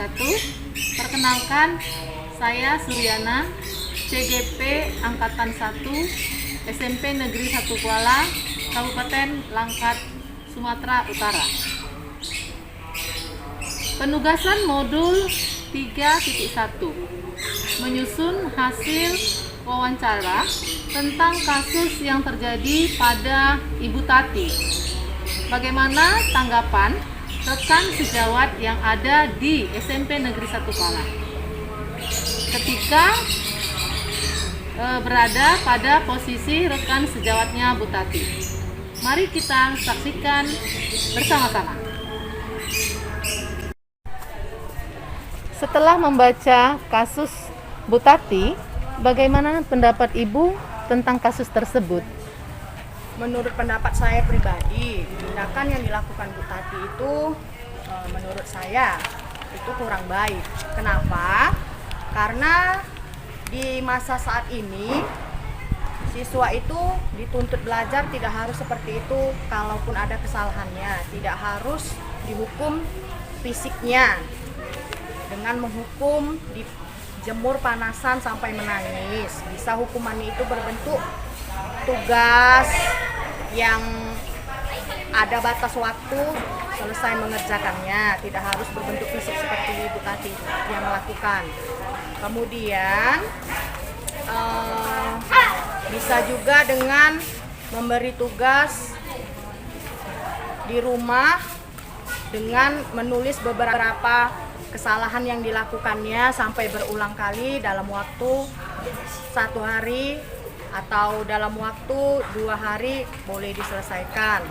wabarakatuh. Perkenalkan, saya Suryana, CGP Angkatan 1, SMP Negeri 1 Kuala, Kabupaten Langkat, Sumatera Utara. Penugasan modul 3.1 menyusun hasil wawancara tentang kasus yang terjadi pada Ibu Tati. Bagaimana tanggapan rekan sejawat yang ada di SMP Negeri 1 Kuala ketika berada pada posisi rekan sejawatnya Bu Tati? Mari kita saksikan bersama-sama. Setelah membaca kasus Bu Tati, bagaimana pendapat Ibu tentang kasus tersebut? Menurut pendapat saya pribadi, tindakan yang dilakukan Bu Tati itu menurut saya itu kurang baik. Kenapa? Karena di masa saat ini siswa itu dituntut belajar tidak harus seperti itu. Kalaupun ada kesalahannya, tidak harus dihukum fisiknya dengan menghukum dijemur panasan sampai menangis. Bisa hukumannya itu berbentuk tugas yang ada batas waktu selesai mengerjakannya, tidak harus berbentuk fisik seperti Bu Tati yang melakukan. Kemudian bisa juga dengan memberi tugas di rumah dengan menulis beberapa kesalahan yang dilakukannya sampai berulang kali dalam waktu 1 hari atau dalam waktu 2 hari boleh diselesaikan.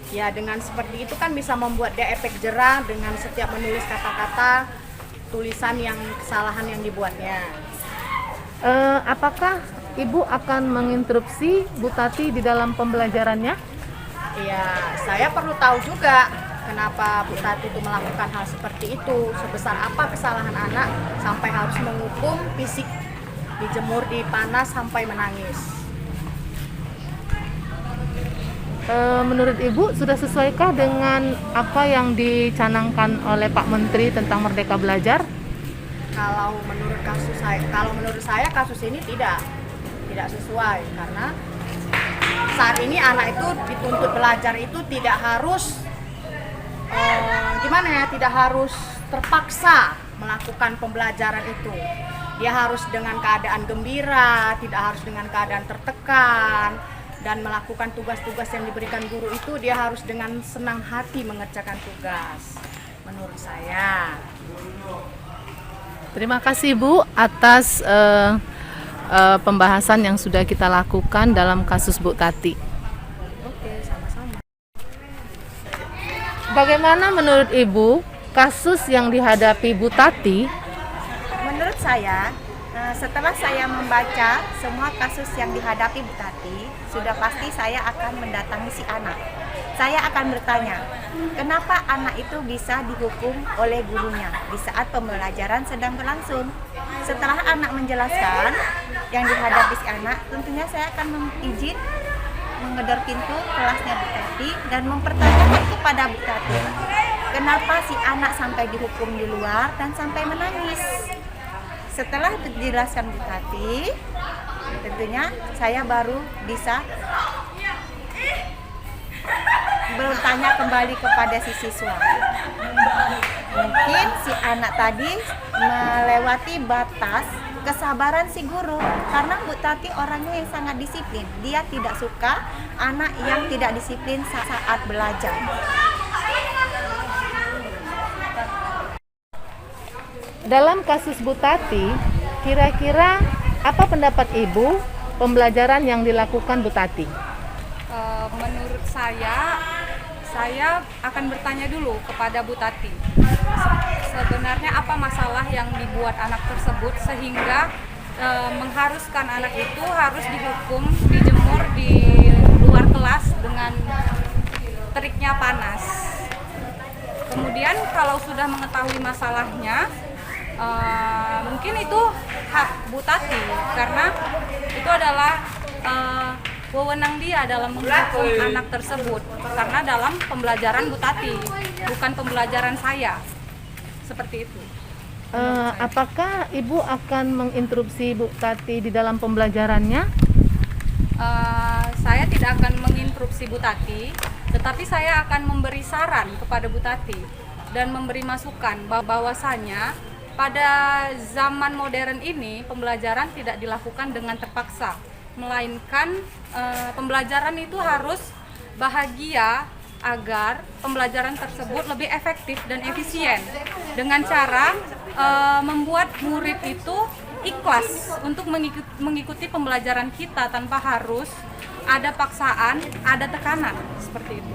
Ya, dengan seperti itu kan bisa membuat dia efek jerah dengan setiap menulis kata-kata tulisan yang kesalahan yang dibuatnya. Apakah Ibu akan menginstruksi Bu Tati di dalam pembelajarannya? Iya, saya perlu tahu juga kenapa Bu Tati itu melakukan hal seperti itu. Sebesar apa kesalahan anak sampai harus menghukum fisik, dijemur di panas sampai menangis. Menurut Ibu, sudah sesuaikah dengan apa yang dicanangkan oleh Pak Menteri tentang Merdeka Belajar? Kalau menurut saya kasus ini tidak sesuai, karena saat ini anak itu dituntut belajar itu tidak harus tidak harus terpaksa melakukan pembelajaran itu. Dia harus dengan keadaan gembira, tidak harus dengan keadaan tertekan, dan melakukan tugas-tugas yang diberikan guru itu dia harus dengan senang hati mengerjakan tugas, menurut saya. Terima kasih Bu atas pembahasan yang sudah kita lakukan dalam kasus Bu Tati. Oke, sama-sama. Bagaimana menurut Ibu kasus yang dihadapi Bu Tati? Menurut saya, setelah saya membaca semua kasus yang dihadapi Bu Tati, sudah pasti saya akan mendatangi si anak. Saya akan bertanya, kenapa anak itu bisa dihukum oleh gurunya di saat pembelajaran sedang berlangsung? Setelah anak menjelaskan yang dihadapi si anak, tentunya saya akan izin menggedor pintu kelasnya Bu Tati dan mempertanyakan kepada Bu Tati, kenapa si anak sampai dihukum di luar dan sampai menangis. Setelah dijelaskan Bu Tati, tentunya saya baru bisa bertanya kembali kepada si siswa. Mungkin si anak tadi melewati batas kesabaran si guru, karena Bu Tati orangnya yang sangat disiplin. Dia tidak suka anak yang tidak disiplin saat belajar. Dalam kasus Bu Tati, kira-kira apa pendapat Ibu pembelajaran yang dilakukan Bu Tati? Menurut saya akan bertanya dulu kepada Bu Tati. Sebenarnya apa masalah yang dibuat anak tersebut sehingga mengharuskan anak itu harus dihukum, dijemur di luar kelas dengan teriknya panas. Kemudian kalau sudah mengetahui masalahnya, mungkin itu hak Bu Tati, karena itu adalah wewenang dia dalam menghukum anak tersebut, karena dalam pembelajaran Bu Tati, bukan pembelajaran saya. seperti itu. Apakah Ibu akan menginterupsi Bu Tati di dalam pembelajarannya? Saya tidak akan menginterupsi Bu Tati, tetapi saya akan memberi saran kepada Bu Tati dan memberi masukan bahwasanya pada zaman modern ini pembelajaran tidak dilakukan dengan terpaksa, melainkan pembelajaran itu harus bahagia agar pembelajaran tersebut lebih efektif dan efisien dengan cara membuat murid itu ikhlas untuk mengikuti pembelajaran kita tanpa harus ada paksaan, ada tekanan seperti itu.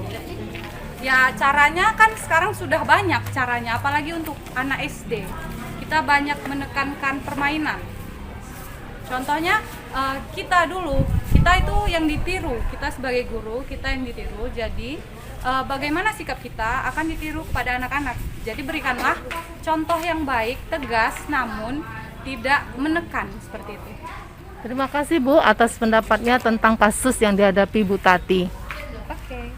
Ya caranya kan sekarang sudah banyak caranya, apalagi untuk anak SD. Kita banyak menekankan permainan. Contohnya kita itu yang ditiru, kita sebagai guru, kita yang ditiru. Jadi bagaimana sikap kita akan ditiru kepada anak-anak. Jadi berikanlah contoh yang baik, tegas, namun tidak menekan seperti itu. Terima kasih Bu atas pendapatnya tentang kasus yang dihadapi Bu Tati. Oke.